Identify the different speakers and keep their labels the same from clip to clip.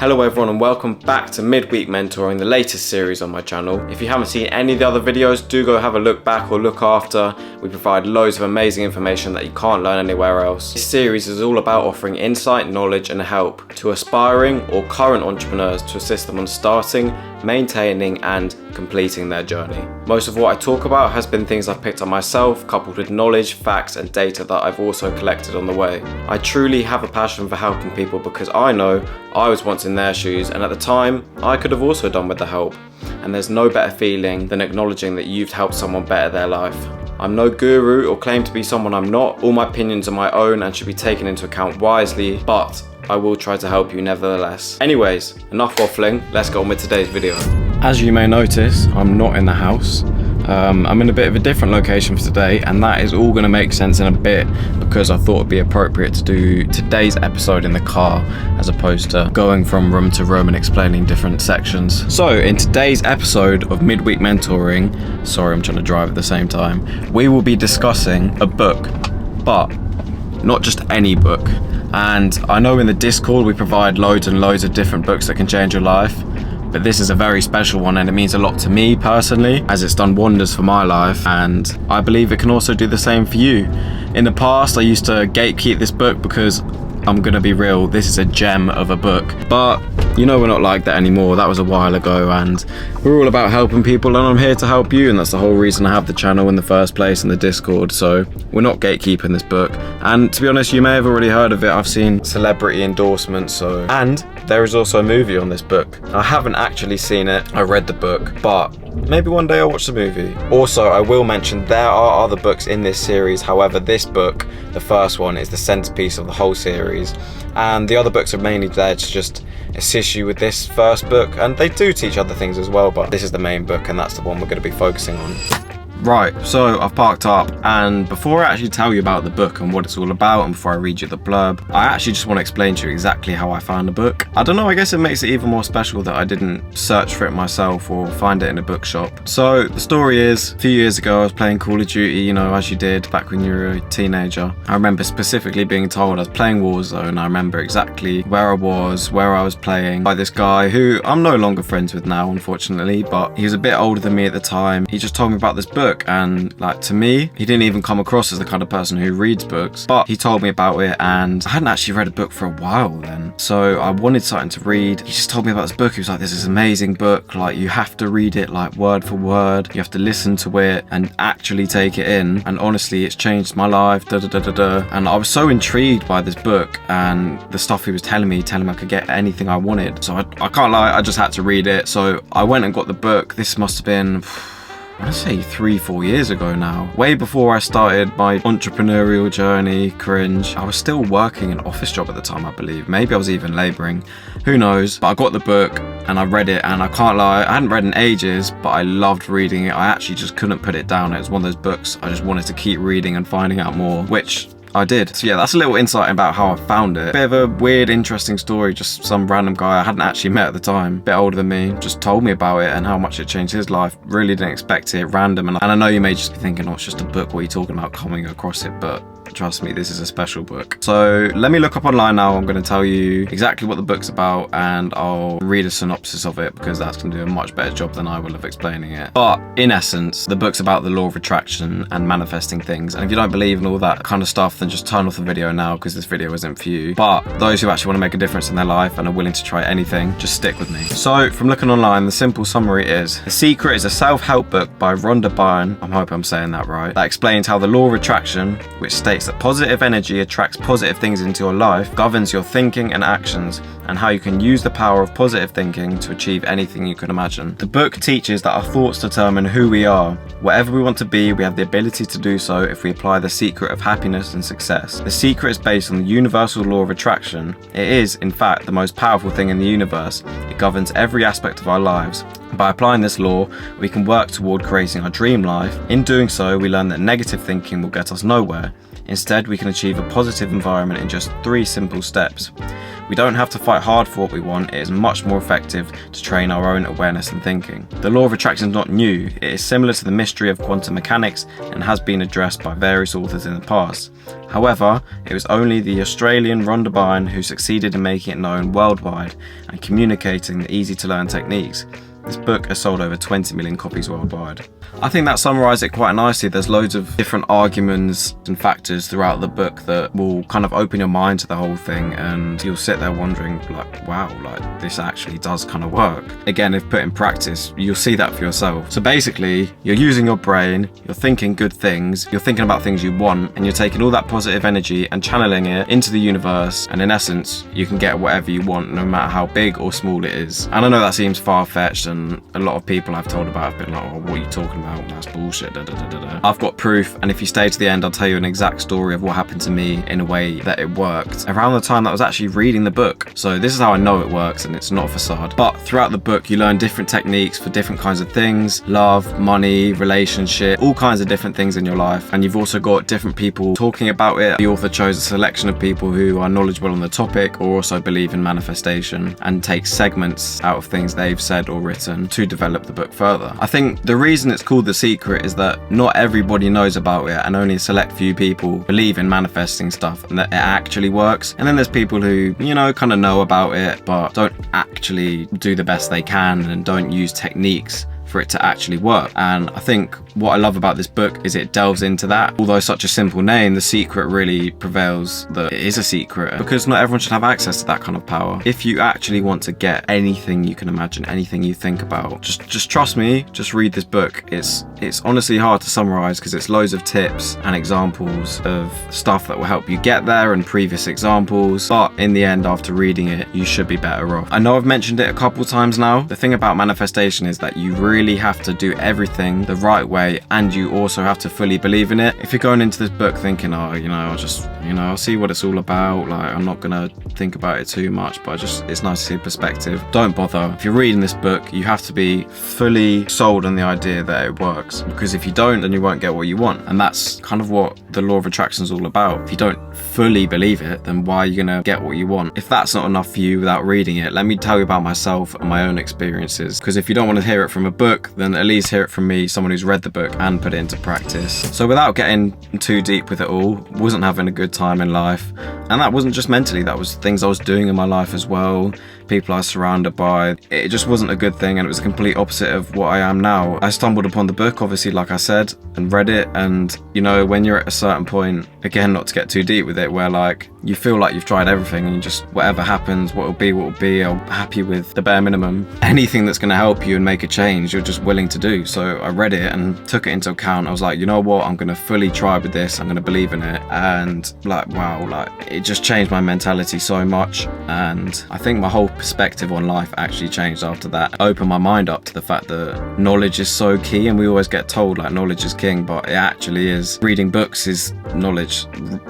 Speaker 1: Hello everyone and welcome back to Midweek Mentoring, the latest series on my channel. If you haven't seen any of the other videos, do go have a look back or look after. We provide loads of amazing information that you can't learn anywhere else. This series is all about offering insight, knowledge and help to aspiring or current entrepreneurs to assist them on starting, maintaining and completing their journey. Most of what I talk about has been things I've picked up myself, coupled with knowledge, facts and data that I've also collected on the way. I truly have a passion for helping people because I know I was once in their shoes, and at the time I could have also done with the help, and there's no better feeling than acknowledging that you've helped someone better their life. I'm no guru or claim to be someone I'm not. All my opinions are my own and should be taken into account wisely, but I will try to help you nevertheless. Anyways, enough waffling, let's get on with today's video. As you may notice, I'm not in the house. I'm in a bit of a different location for today, and that is all going to make sense in a bit because I thought it'd be appropriate to do today's episode in the car as opposed to going from room to room and explaining different sections. So in today's episode of Midweek Mentoring, sorry I'm trying to drive at the same time, we will be discussing a book, but not just any book. And I know in the Discord we provide loads and loads of different books that can change your life, but this is a very special one and it means a lot to me personally, as it's done wonders for my life, and I believe it can also do the same for you. In the past I used to gatekeep this book because, I'm gonna be real, this is a gem of a book, but you know we're not like that anymore. That was a while ago, and we're all about helping people, and I'm here to help you, and that's the whole reason I have the channel in the first place and the Discord. So we're not gatekeeping this book, and to be honest, you may have already heard of it. I've seen celebrity endorsements, and there is also a movie on this book. I haven't actually seen it, I read the book, but maybe one day I'll watch the movie. Also, I will mention there are other books in this series. However, this book, the first one, is the centerpiece of the whole series, and the other books are mainly there to just assist you with this first book, and they do teach other things as well, but this is the main book and that's the one we're going to be focusing on. Right, so I've parked up, and before I actually tell you about the book and what it's all about, and before I read you the blurb, I actually just want to explain to you exactly how I found the book. I don't know, I guess it makes it even more special that I didn't search for it myself or find it in a bookshop. So the story is, a few years ago I was playing Call of Duty, you know, as you did back when you were a teenager. I remember specifically being told I was playing Warzone. I remember exactly where I was playing, by this guy who I'm no longer friends with now, unfortunately, but he was a bit older than me at the time. He just told me about this book, and like, to me, he didn't even come across as the kind of person who reads books, but he told me about it, and I hadn't actually read a book for a while then, so I wanted something to read. He just told me about this book. He was like, this is an amazing book, like you have to read it like word for word, you have to listen to it and actually take it in, and honestly it's changed my life, and I was so intrigued by this book and the stuff he was telling me I could get anything I wanted, so I can't lie, I just had to read it. So I went and got the book. This must have been, I want to say 3-4 years ago now, way before I started my entrepreneurial journey. Cringe. I was still working an office job at the time, I believe. Maybe I was even labouring, who knows, but I got the book and I read it, and I can't lie, I hadn't read in ages, but I loved reading it. I actually just couldn't put it down. It was one of those books I just wanted to keep reading and finding out more, which I did. So yeah, that's a little insight about how I found it. Bit of a weird, interesting story. Just some random guy I hadn't actually met at the time, a bit older than me, just told me about it and how much it changed his life. Really didn't expect it, random. And I know you may just be thinking, oh, it's just a book, what are you talking about, coming across it? But trust me, this is a special book. So let me look up online now. I'm going to tell you exactly what the book's about, and I'll read a synopsis of it because that's going to do a much better job than I will of explaining it. But in essence, the book's about the law of attraction and manifesting things. And if you don't believe in all that kind of stuff, then just turn off the video now because this video isn't for you. But those who actually want to make a difference in their life and are willing to try anything, just stick with me. So from looking online, the simple summary is: The Secret is a self-help book by Rhonda Byrne, I hope I'm saying that right, that explains how the law of attraction, which states that positive energy attracts positive things into your life, governs your thinking and actions, and how you can use the power of positive thinking to achieve anything you can imagine. The book teaches that our thoughts determine who we are. Whatever we want to be, we have the ability to do so if we apply the secret of happiness and success. The secret is based on the universal law of attraction. It is, in fact, the most powerful thing in the universe. It governs every aspect of our lives. By applying this law, we can work toward creating our dream life. In doing so, we learn that negative thinking will get us nowhere. Instead, we can achieve a positive environment in just 3 simple steps. We don't have to fight hard for what we want. It is much more effective to train our own awareness and thinking. The law of attraction is not new. It is similar to the mystery of quantum mechanics and has been addressed by various authors in the past. However, it was only the Australian Rhonda Byrne who succeeded in making it known worldwide and communicating the easy-to-learn techniques. This book has sold over 20 million copies worldwide. I think that summarised it quite nicely. There's loads of different arguments and factors throughout the book that will kind of open your mind to the whole thing, and you'll sit there wondering like, wow, like this actually does kind of work. Again, if put in practice, you'll see that for yourself. So basically, you're using your brain, you're thinking good things, you're thinking about things you want, and you're taking all that positive energy and channeling it into the universe, and in essence, you can get whatever you want, no matter how big or small it is. And I know that seems far-fetched, and a lot of people I've told about have been like, oh, what are you talking about? That's bullshit. I've got proof, and if you stay to the end, I'll tell you an exact story of what happened to me in a way that it worked around the time that I was actually reading the book. So this is how I know it works, and it's not a facade. But throughout the book, you learn different techniques for different kinds of things: love, money, relationship, all kinds of different things in your life. And you've also got different people talking about it. The author chose a selection of people who are knowledgeable on the topic or also believe in manifestation, and take segments out of things they've said or written to develop the book further. I think the reason it's called The Secret is that not everybody knows about it, and only a select few people believe in manifesting stuff and that it actually works. And then there's people who, you know, kind of know about it but don't actually do the best they can and don't use techniques for it to actually work. And I think what I love about this book is it delves into that. Although such a simple name, The Secret really prevails that it is a secret, because not everyone should have access to that kind of power. If you actually want to get anything you can imagine, anything you think about, just trust me, just read this book. It's honestly hard to summarize because it's loads of tips and examples of stuff that will help you get there and previous examples, but in the end, after reading it, you should be better off. I know I've mentioned it a couple times now. The thing about manifestation is that you really have to do everything the right way, and you also have to fully believe in it. If you're going into this book thinking, oh, you know, I'll see what it's all about, like I'm not gonna think about it too much, but it's nice to see a perspective, don't bother. If you're reading this book, you have to be fully sold on the idea that it works, because if you don't, then you won't get what you want. And that's kind of what the law of attraction is all about. If you don't fully believe it, then why are you gonna get what you want? If that's not enough for you without reading it, let me tell you about myself and my own experiences, because if you don't want to hear it from a book, then at least hear it from me, someone who's read the book and put it into practice. So without getting too deep with it all, wasn't having a good time in life, and that wasn't just mentally, that was things I was doing in my life as well, people I was surrounded by. It just wasn't a good thing, and it was the complete opposite of what I am now. I stumbled upon the book, obviously, like I said, and read it, and you know, when you're at a certain point, again, not to get too deep with it, where like you feel like you've tried everything and you just, whatever happens, what will be, I'm happy with the bare minimum. Anything that's going to help you and make a change, you're just willing to do. So I read it and took it into account. I was like, you know what, I'm going to fully try with this, I'm going to believe in it. And like, wow, like it just changed my mentality so much, and I think my whole perspective on life actually changed after that. I opened my mind up to the fact that knowledge is so key, and we always get told like knowledge is king, but it actually is. Reading books is knowledge,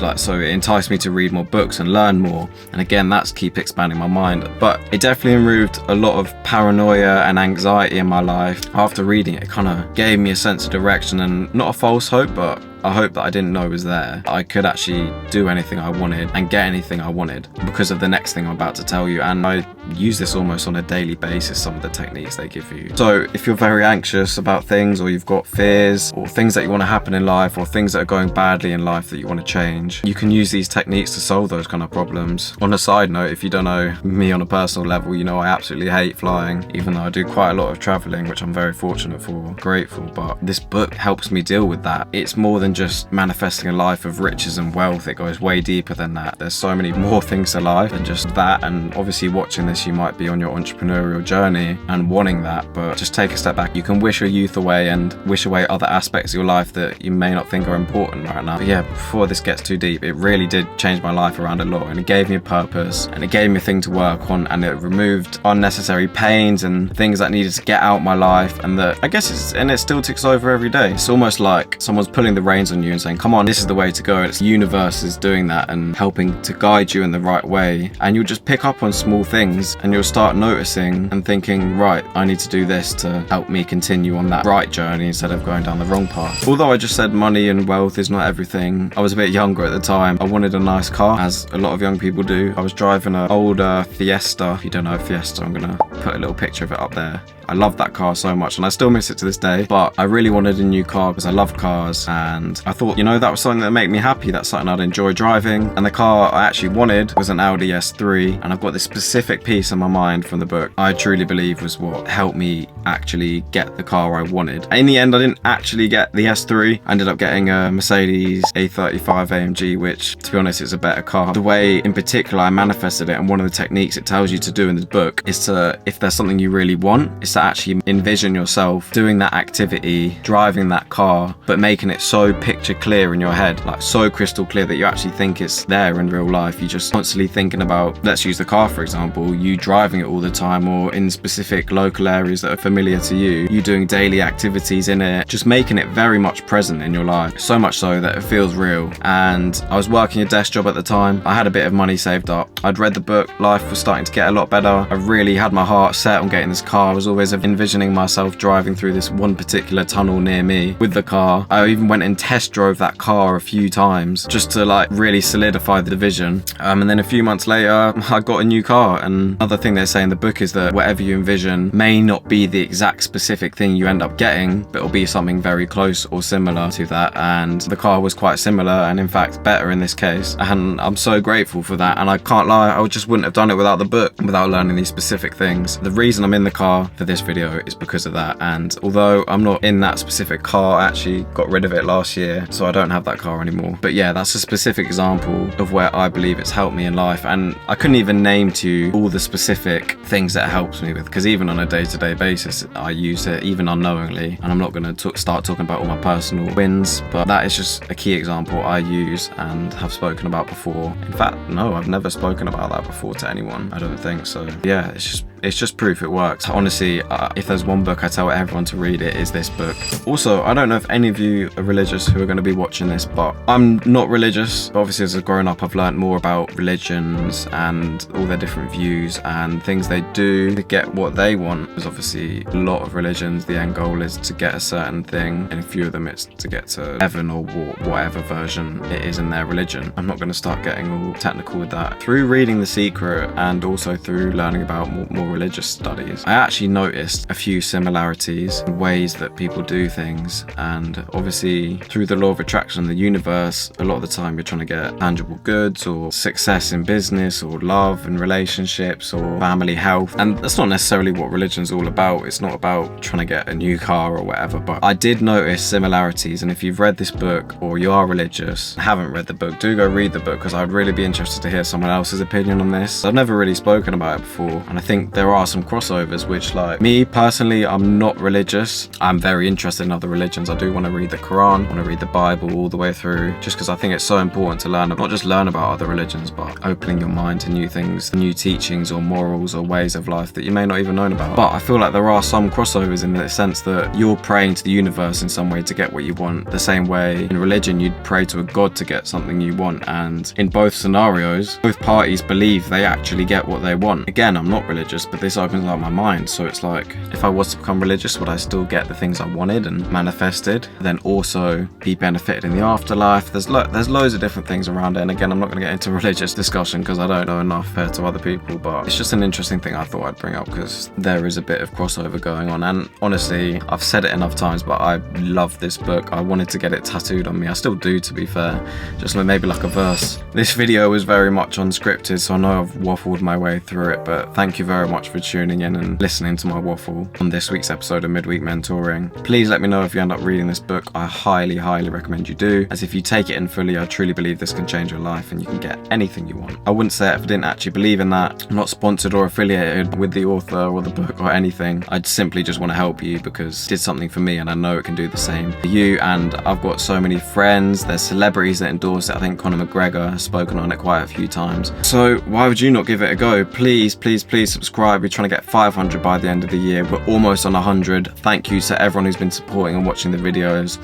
Speaker 1: like, so it enticed me to read more books and learn more, and again, that's keep expanding my mind. But it definitely removed a lot of paranoia and anxiety in my life. After reading it, it kind of gave me a sense of direction, and not a false hope, but a hope that I didn't know was there. I could actually do anything I wanted and get anything I wanted because of the next thing I'm about to tell you, and I use this almost on a daily basis, some of the techniques they give you. So if you're very anxious about things, or you've got fears, or things that you want to happen in life, or things that are going badly in life that you want to change, you can use these techniques to solve those kind of problems. On a side note, if you don't know me on a personal level, you know I absolutely hate flying, even though I do quite a lot of traveling, which I'm very fortunate for, grateful, but this book helps me deal with that. It's more than just manifesting a life of riches and wealth. It goes way deeper than that. There's so many more things to life than just that, and obviously watching this, you might be on your entrepreneurial journey and wanting that, but just take a step back. You can wish your youth away and wish away other aspects of your life that you may not think are important right now. But yeah, before this gets too deep, it really did change my life around a lot, and it gave me a purpose, and it gave me a thing to work on, and it removed unnecessary pains and things that needed to get out my life, and that I guess it still ticks over every day. It's almost like someone's pulling the reins shines on you and saying, come on, this is the way to go. It's the universe is doing that and helping to guide you in the right way. And you'll just pick up on small things and you'll start noticing and thinking, right, I need to do this to help me continue on that right journey instead of going down the wrong path. Although I just said money and wealth is not everything, I was a bit younger at the time. I wanted a nice car, as a lot of young people do. I was driving an older Fiesta. If you don't know Fiesta, I'm gonna put a little picture of it up there. I love that car so much and I still miss it to this day, but I really wanted a new car because I love cars, and I thought, that was something that made me happy. That's something I'd enjoy driving. And the car I actually wanted was an Audi S3, and I've got this specific piece in my mind from the book I truly believe was what helped me actually get the car I wanted. In the end, I didn't actually get the S3. I ended up getting a Mercedes A35 AMG, which, to be honest, is a better car. The way in particular I manifested it, and one of the techniques it tells you to do in the book, is to, if there's something you really want, is to actually envision yourself doing that activity, driving that car, but making it so picture clear in your head, like so crystal clear that you actually think it's there in real life. You're just constantly thinking about, let's use the car for example, you driving it all the time, or in specific local areas that are familiar to you, you doing daily activities in it, just making it very much present in your life, so much so that it feels real. And I was working a desk job at the time. I had a bit of money saved up. I'd read the book, life was starting to get a lot better. I really had my heart set on getting this car. I was always envisioning myself driving through this one particular tunnel near me with the car. I even went and test drove that car a few times just to like really solidify the vision. And then a few months later, I got a new car. And another thing they say in the book is that whatever you envision may not be the exact specific thing you end up getting, but it'll be something very close or similar to that. And the car was quite similar, and in fact better in this case. And I'm so grateful for that. And I can't lie, I just wouldn't have done it without the book, without learning these specific things. The reason I'm in the car for this video is because of that. And although I'm not in that specific car, I actually got rid of it last year, so I don't have that car anymore. But yeah, that's a specific example of where I believe it's helped me in life. And I couldn't even name to you all the specific things that it helps me with, because even on a day-to-day basis I use it, even unknowingly. And I'm not going to start talking about all my personal wins, but that is just a key example I use and have spoken about before. In fact, no, I've never spoken about that before to anyone, I don't think. So yeah, it's just proof it works. Honestly, if there's one book I tell everyone to read, it is this book. Also, I don't know if any of you are religious who are going to be watching this, but I'm not religious. Obviously, as a grown up, I've learned more about religions and all their different views and things they do to get what they want. There's obviously a lot of religions, the end goal is to get a certain thing, and a few of them it's to get to heaven or whatever version it is in their religion. I'm not going to start getting all technical with that. Through reading The Secret and also through learning about more religious studies, I actually noticed a few similarities in ways that people do things. And obviously through the law of attraction in the universe, a lot of the time you're trying to get tangible goods or success in business or love and relationships or family health, and that's not necessarily what religion's all about. It's not about trying to get a new car or whatever, but I did notice similarities. And if you've read this book or you are religious, haven't read the book, do go read the book, because I'd really be interested to hear someone else's opinion on this. I've never really spoken about it before, and I think there are some crossovers, which, like me personally, I'm not religious. I'm very interested in other religions. I do want to read the Quran, want to read the Bible all the way through, just because I think it's so important to learn, not just learn about other religions, but opening your mind to new things, new teachings or morals or ways of life that you may not even know about. But I feel like there are some crossovers in the sense that you're praying to the universe in some way to get what you want, the same way in religion you'd pray to a god to get something you want. And in both scenarios, both parties believe they actually get what they want. Again, I'm not religious, but this opens up my mind. So it's like, if I was to become religious, would I still get the things I wanted and manifested, then also be benefited in the afterlife? There's loads of different things around it. And again, I'm not going to get into religious discussion because I don't know enough compared to other people, but it's just an interesting thing I thought I'd bring up because there is a bit of crossover going on. And honestly, I've said it enough times, but I love this book. I wanted to get it tattooed on me. I still do, to be fair, just maybe like a verse. This video was very much unscripted, so I know I've waffled my way through it, but thank you very much for tuning in and listening to my waffle on this week's episode of Midweek Mentoring. Please let me know if you end up reading this book. I highly recommend you do, as if you take it in fully, I truly believe this can change your life and you can get anything you want. I wouldn't say it if I didn't actually believe in that. I'm not sponsored or affiliated with the author or the book or anything. I'd simply just want to help you because it did something for me and I know it can do the same for you. And I've got so many friends, there's celebrities that endorse it. I think Conor McGregor has spoken on it quite a few times. So why would you not give it a go? Please subscribe subscribe. We're trying to get 500 by the end of the year. We're almost on 100. Thank you to everyone who's been supporting and watching the videos.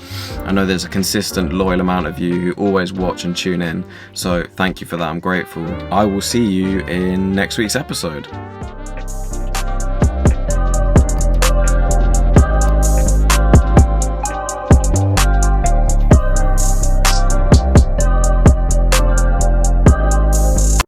Speaker 1: I know there's a consistent, loyal amount of you who always watch and tune in. So thank you for that. I'm grateful. I will see you in next week's episode.